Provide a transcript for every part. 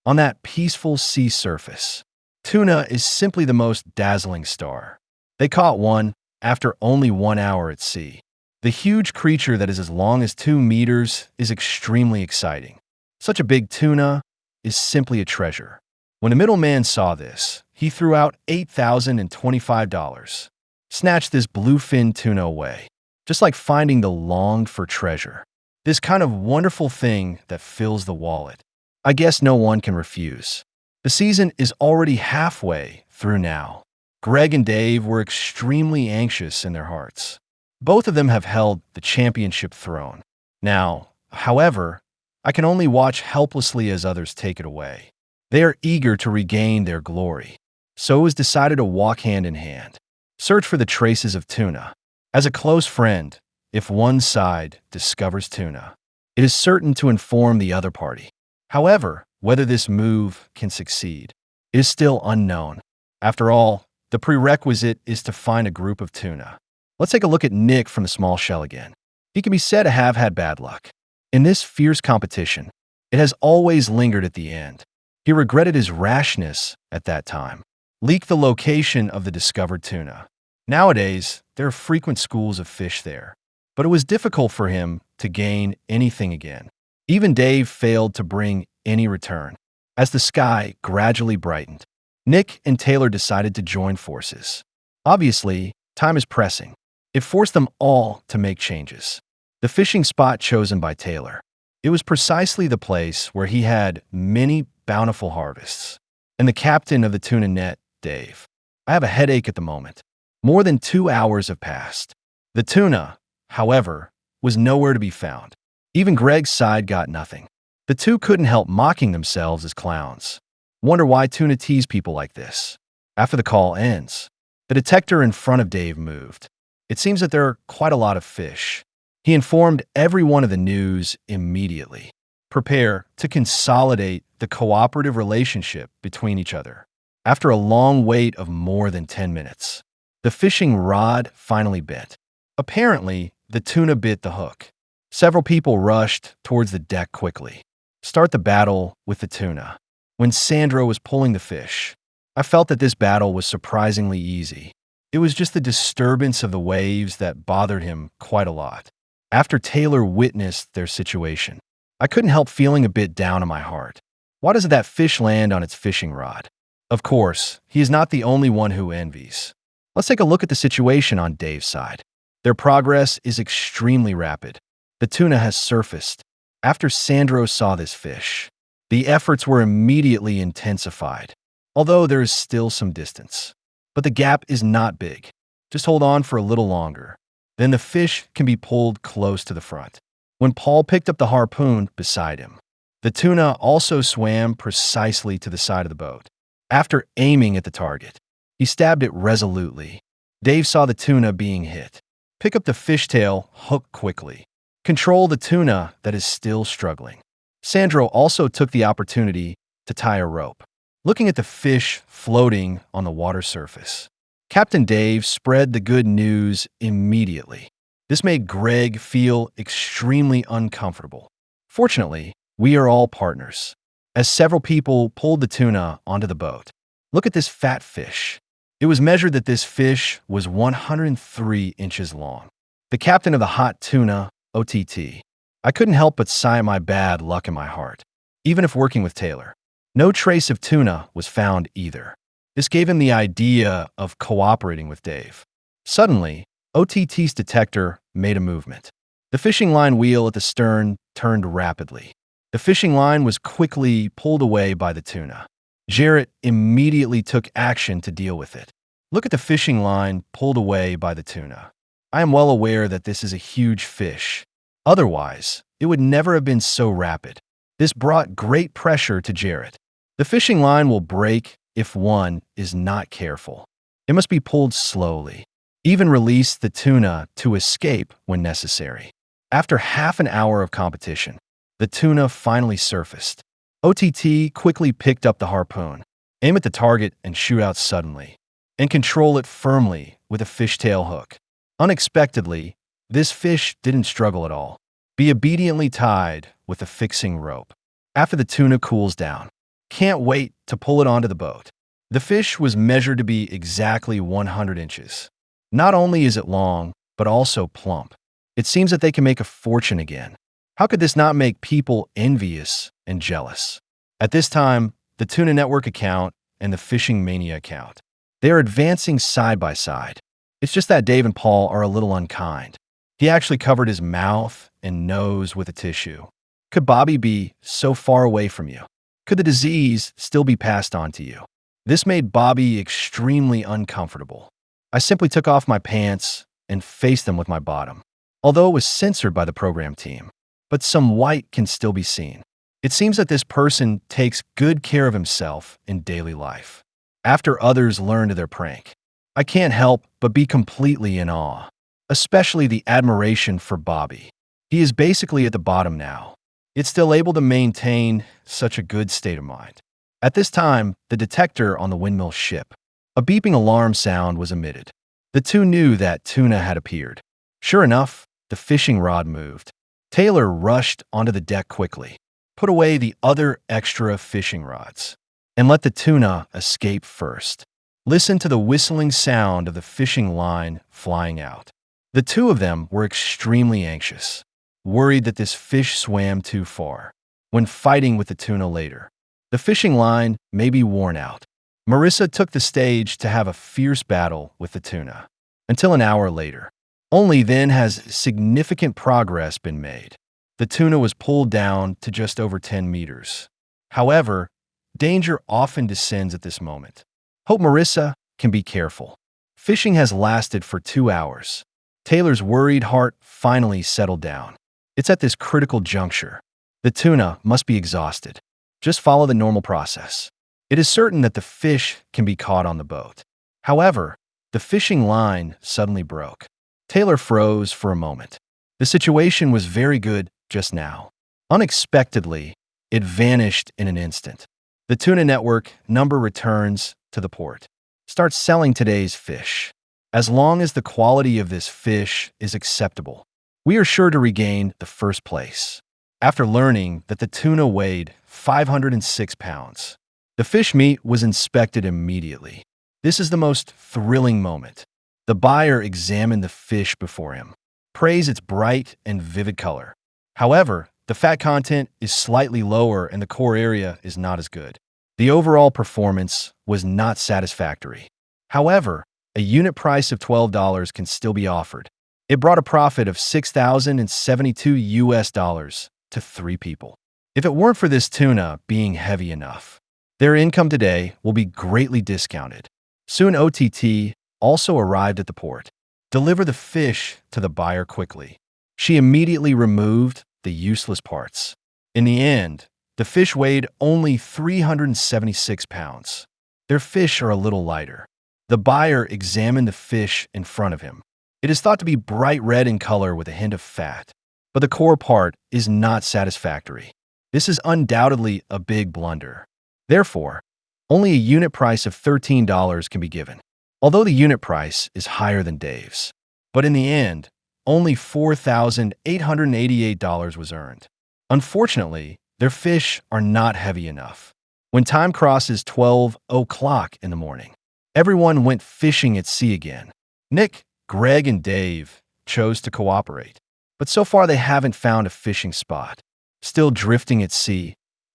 on that peaceful sea surface. Tuna is simply the most dazzling star. They caught one after only 1 hour at sea. The huge creature that is as long as 2 meters is extremely exciting. Such a big tuna is simply a treasure. When the middleman saw this, he threw out $8,025, snatched this bluefin tuna away, just like finding the longed-for treasure. This kind of wonderful thing that fills the wallet. I guess no one can refuse. The season is already halfway through now. Greg and Dave were extremely anxious in their hearts. Both of them have held the championship throne. Now, however, I can only watch helplessly as others take it away. They are eager to regain their glory. So it was decided to walk hand in hand, search for the traces of tuna. As a close friend, if one side discovers tuna, it is certain to inform the other party. However, whether this move can succeed is still unknown. After all, the prerequisite is to find a group of tuna. Let's take a look at Nick from the small shell again. He can be said to have had bad luck. In this fierce competition, it has always lingered at the end. He regretted his rashness at that time. Leaked the location of the discovered tuna. Nowadays, there are frequent schools of fish there, but it was difficult for him to gain anything again. Even Dave failed to bring any return. As the sky gradually brightened, Nick and Taylor decided to join forces. Obviously, time is pressing. It forced them all to make changes. The fishing spot chosen by Taylor. It was precisely the place where he had many bountiful harvests. And the captain of the tuna net, Dave. I have a headache at the moment. More than 2 hours have passed. The tuna, however, was nowhere to be found. Even Greg's side got nothing. The two couldn't help mocking themselves as clowns. Wonder why tuna tease people like this. After the call ends, the detector in front of Dave moved. It seems that there are quite a lot of fish. He informed everyone of the news immediately. Prepare to consolidate the cooperative relationship between each other. After a long wait of more than 10 minutes, the fishing rod finally bit. Apparently, the tuna bit the hook. Several people rushed towards the deck quickly. Start the battle with the tuna. When Sandro was pulling the fish, I felt that this battle was surprisingly easy. It was just the disturbance of the waves that bothered him quite a lot. After Taylor witnessed their situation, I couldn't help feeling a bit down in my heart. Why doesn't that fish land on its fishing rod? Of course, he is not the only one who envies. Let's take a look at the situation on Dave's side. Their progress is extremely rapid. The tuna has surfaced. After Sandro saw this fish, the efforts were immediately intensified, although there is still some distance. But the gap is not big. Just hold on for a little longer. Then the fish can be pulled close to the front. When Paul picked up the harpoon beside him, the tuna also swam precisely to the side of the boat. After aiming at the target, he stabbed it resolutely. Dave saw the tuna being hit. Pick up the fishtail, hook quickly. Control the tuna that is still struggling. Sandro also took the opportunity to tie a rope. Looking at the fish floating on the water surface, Captain Dave spread the good news immediately. This made Greg feel extremely uncomfortable. Fortunately, we are all partners, as several people pulled the tuna onto the boat. Look at this fat fish. It was measured that this fish was 103 inches long. The captain of the Hot Tuna, OTT. I couldn't help but sigh my bad luck in my heart, even if working with Taylor. No trace of tuna was found either. This gave him the idea of cooperating with Dave. Suddenly, OTT's detector made a movement. The fishing line wheel at the stern turned rapidly. The fishing line was quickly pulled away by the tuna. Jarrett immediately took action to deal with it. Look at the fishing line pulled away by the tuna. I am well aware that this is a huge fish. Otherwise, it would never have been so rapid. This brought great pressure to Jarrett. The fishing line will break if one is not careful. It must be pulled slowly. Even release the tuna to escape when necessary. After half an hour of competition, the tuna finally surfaced. OTT quickly picked up the harpoon. Aim at the target and shoot out suddenly. And control it firmly with a fishtail hook. Unexpectedly, this fish didn't struggle at all. Be obediently tied with a fixing rope. After the tuna cools down, Can't wait to pull it onto the boat. The fish was measured to be exactly 100 inches. Not only is it long, but also plump. It seems that they can make a fortune again. How could this not make people envious and jealous? At this time, the Tuna Network account and the Fishing Mania account, they are advancing side by side. It's just that Dave and Paul are a little unkind. He actually covered his mouth and nose with a tissue. Could Bobby be so far away from you? Could the disease still be passed on to you? This made Bobby extremely uncomfortable. I simply took off my pants and faced them with my bottom, although it was censored by the program team. But some white can still be seen. It seems that this person takes good care of himself in daily life. After others learned their prank, I can't help but be completely in awe, especially the admiration for Bobby. He is basically at the bottom now. It's still able to maintain such a good state of mind. At this time, the detector on the windmill ship, a beeping alarm sound was emitted. The two knew that tuna had appeared. Sure enough, the fishing rod moved. Taylor rushed onto the deck quickly, put away the other extra fishing rods, and let the tuna escape first. Listen to the whistling sound of the fishing line flying out. The two of them were extremely anxious, worried that this fish swam too far. When fighting with the tuna later, the fishing line may be worn out. Marissa took the stage to have a fierce battle with the tuna. Until an hour later. Only then has significant progress been made. The tuna was pulled down to just over 10 meters. However, danger often descends at this moment. Hope Marissa can be careful. Fishing has lasted for 2 hours. Taylor's worried heart finally settled down. It's at this critical juncture. The tuna must be exhausted. Just follow the normal process. It is certain that the fish can be caught on the boat. However, the fishing line suddenly broke. Taylor froze for a moment. The situation was very good just now. Unexpectedly, it vanished in an instant. The Tuna Network number returns to the port. Start selling today's fish. As long as the quality of this fish is acceptable, we are sure to regain the first place. After learning that the tuna weighed 506 pounds, the fish meat was inspected immediately. This is the most thrilling moment. The buyer examined the fish before him, praised its bright and vivid color. However, the fat content is slightly lower and the core area is not as good. The overall performance was not satisfactory. However, a unit price of $12 can still be offered. It brought a profit of $6,072 to 3 people. If it weren't for this tuna being heavy enough, their income today will be greatly discounted. Soon OTT also arrived at the port. Deliver the fish to the buyer quickly. She immediately removed the useless parts. In the end, the fish weighed only 376 pounds. Their fish are a little lighter. The buyer examined the fish in front of him. It is thought to be bright red in color with a hint of fat, but the core part is not satisfactory. This is undoubtedly a big blunder. Therefore, only a unit price of $13 can be given. Although the unit price is higher than Dave's. But in the end, only $4,888 was earned. Unfortunately, their fish are not heavy enough. When time crosses 12 o'clock in the morning, everyone went fishing at sea again. Nick, Greg, and Dave chose to cooperate. But so far they haven't found a fishing spot. Still drifting at sea,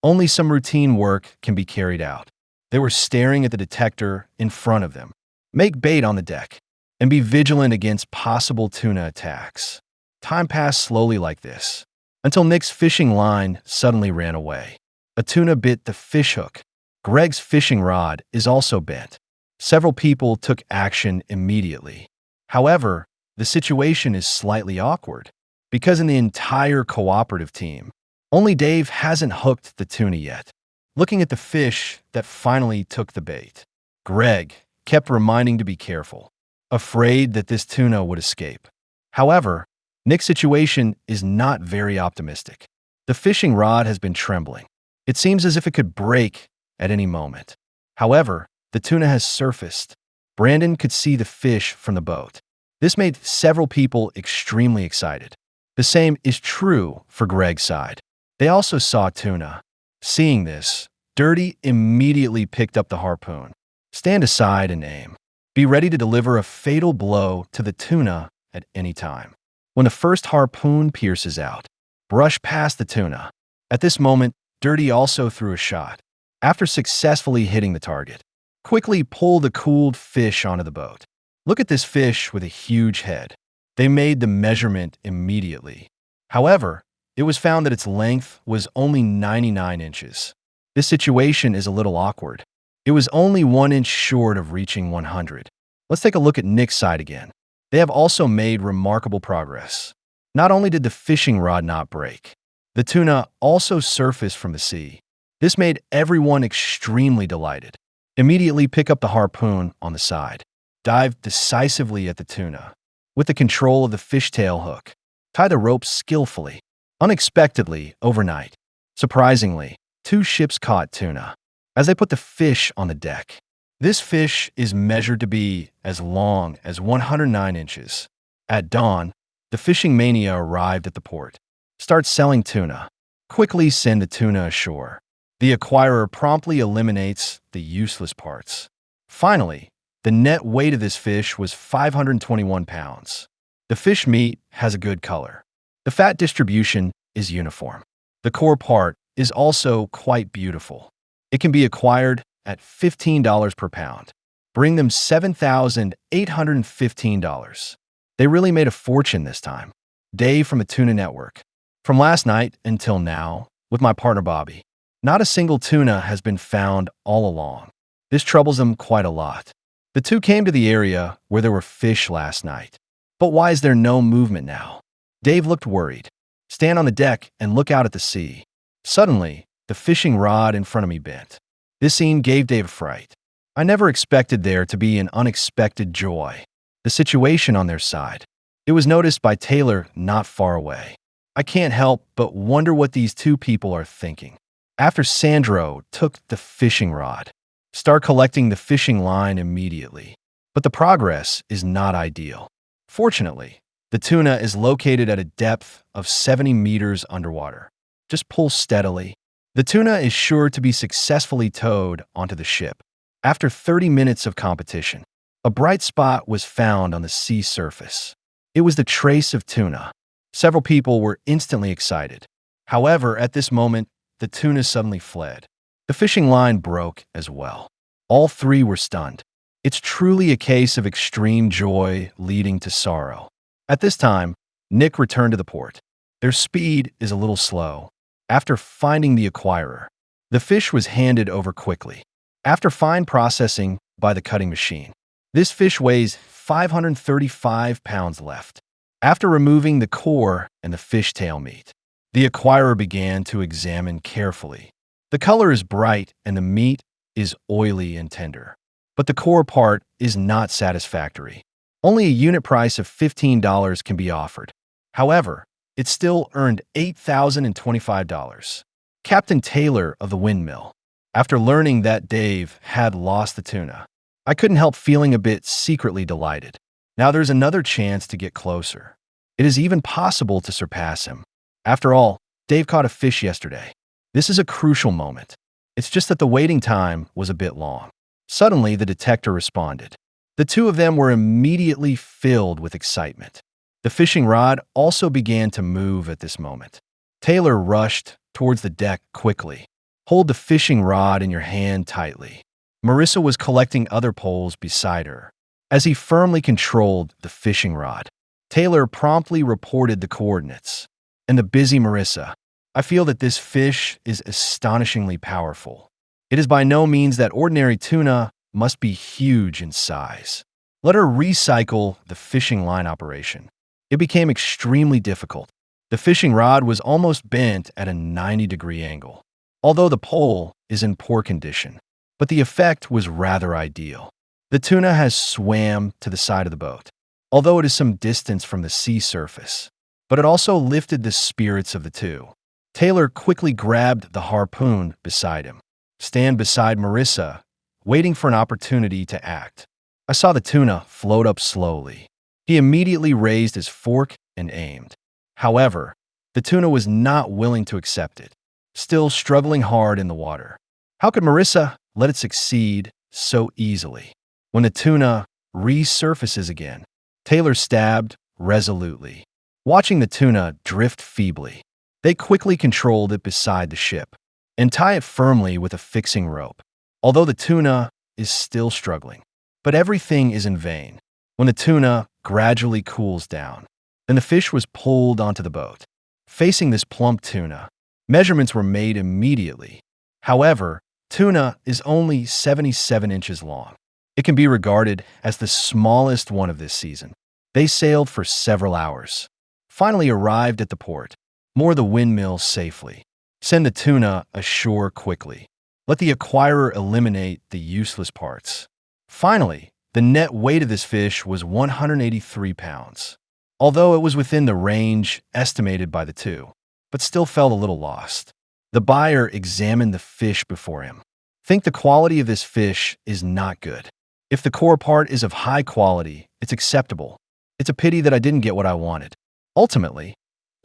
only some routine work can be carried out. They were staring at the detector in front of them. Make bait on the deck, and be vigilant against possible tuna attacks. Time passed slowly like this, until Nick's fishing line suddenly ran away. A tuna bit the fish hook. Greg's fishing rod is also bent. Several people took action immediately. However, the situation is slightly awkward, because in the entire cooperative team, only Dave hasn't hooked the tuna yet. Looking at the fish that finally took the bait, Greg kept reminding to be careful, afraid that this tuna would escape. However, Nick's situation is not very optimistic. The fishing rod has been trembling. It seems as if it could break at any moment. However, the tuna has surfaced. Brandon could see the fish from the boat. This made several people extremely excited. The same is true for Greg's side. They also saw tuna. Seeing this, Dirty immediately picked up the harpoon. Stand aside and aim. Be ready to deliver a fatal blow to the tuna at any time. When the first harpoon pierces out, brush past the tuna. At this moment, Dirty also threw a shot. After successfully hitting the target, quickly pull the cooled fish onto the boat. Look at this fish with a huge head. They made the measurement immediately. However, it was found that its length was only 99 inches. This situation is a little awkward. It was only 1 inch short of reaching 100. Let's take a look at Nick's side again. They have also made remarkable progress. Not only did the fishing rod not break, the tuna also surfaced from the sea. This made everyone extremely delighted. Immediately pick up the harpoon on the side. Dive decisively at the tuna. With the control of the fishtail hook, tie the rope skillfully. Unexpectedly, overnight, surprisingly, 2 ships caught tuna. As they put the fish on the deck, this fish is measured to be as long as 109 inches. At dawn, the fishing mania arrived at the port. Start selling tuna. Quickly send the tuna ashore. The acquirer promptly eliminates the useless parts. Finally, the net weight of this fish was 521 pounds. The fish meat has a good color. The fat distribution is uniform. The core part is also quite beautiful. It can be acquired at $15 per pound. Bring them $7,815. They really made a fortune this time. Dave from the Tuna Network. From last night until now, with my partner Bobby, not a single tuna has been found all along. This troubles them quite a lot. The two came to the area where there were fish last night. But why is there no movement now? Dave looked worried. Stand on the deck and look out at the sea. Suddenly, the fishing rod in front of me bent. This scene gave Dave a fright. I never expected there to be an unexpected joy. The situation on their side. It was noticed by Taylor not far away. I can't help but wonder what these two people are thinking. After Sandro took the fishing rod, start collecting the fishing line immediately. But the progress is not ideal. Fortunately, the tuna is located at a depth of 70 meters underwater. Just pull steadily. The tuna is sure to be successfully towed onto the ship. After 30 minutes of competition, a bright spot was found on the sea surface. It was the trace of tuna. Several people were instantly excited. However, at this moment, the tuna suddenly fled. The fishing line broke as well. All three were stunned. It's truly a case of extreme joy leading to sorrow. At this time, Nick returned to the port. Their speed is a little slow. After finding the acquirer, the fish was handed over quickly. After fine processing by the cutting machine, this fish weighs 535 pounds left. After removing the core and the fishtail meat, the acquirer began to examine carefully. The color is bright and the meat is oily and tender. But the core part is not satisfactory. Only a unit price of $15 can be offered. However, it still earned $8,025. Captain Taylor of the windmill. After learning that Dave had lost the tuna, I couldn't help feeling a bit secretly delighted. Now there's another chance to get closer. It is even possible to surpass him. After all, Dave caught a fish yesterday. This is a crucial moment. It's just that the waiting time was a bit long. Suddenly, the detector responded. The two of them were immediately filled with excitement. The fishing rod also began to move at this moment. Taylor rushed towards the deck quickly. Hold the fishing rod in your hand tightly. Marissa was collecting other poles beside her. As he firmly controlled the fishing rod, Taylor promptly reported the coordinates. And the busy Marissa, I feel that this fish is astonishingly powerful. It is by no means that ordinary tuna must be huge in size. Let her recycle the fishing line operation. It became extremely difficult. The fishing rod was almost bent at a 90-degree angle, although the pole is in poor condition. But the effect was rather ideal. The tuna has swam to the side of the boat, although it is some distance from the sea surface. But it also lifted the spirits of the two. Taylor quickly grabbed the harpoon beside him. Stand beside Marissa, waiting for an opportunity to act. I saw the tuna float up slowly. He immediately raised his fork and aimed. However, the tuna was not willing to accept it, still struggling hard in the water. How could Marissa let it succeed so easily? When the tuna resurfaces again, Taylor stabbed resolutely. Watching the tuna drift feebly, they quickly controlled it beside the ship and tie it firmly with a fixing rope. Although the tuna is still struggling, but everything is in vain. When the tuna gradually cools down, then the fish was pulled onto the boat. Facing this plump tuna, measurements were made immediately. However, tuna is only 77 inches long. It can be regarded as the smallest one of this season. They sailed for several hours. Finally arrived at the port. Moor the windmill safely. Send the tuna ashore quickly. Let the acquirer eliminate the useless parts. Finally, the net weight of this fish was 183 pounds. Although it was within the range estimated by the two, but still felt a little lost. The buyer examined the fish before him. Think the quality of this fish is not good. If the core part is of high quality, it's acceptable. It's a pity that I didn't get what I wanted. Ultimately,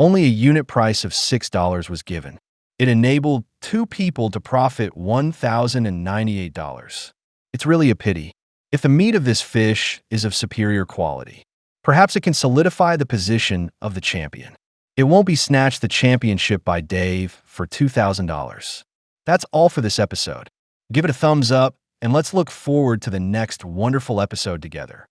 only a unit price of $6 was given. It enabled two people to profit $1,098. It's really a pity. If the meat of this fish is of superior quality, perhaps it can solidify the position of the champion. It won't be snatched the championship by Dave for $2,000. That's all for this episode. Give it a thumbs up, and let's look forward to the next wonderful episode together.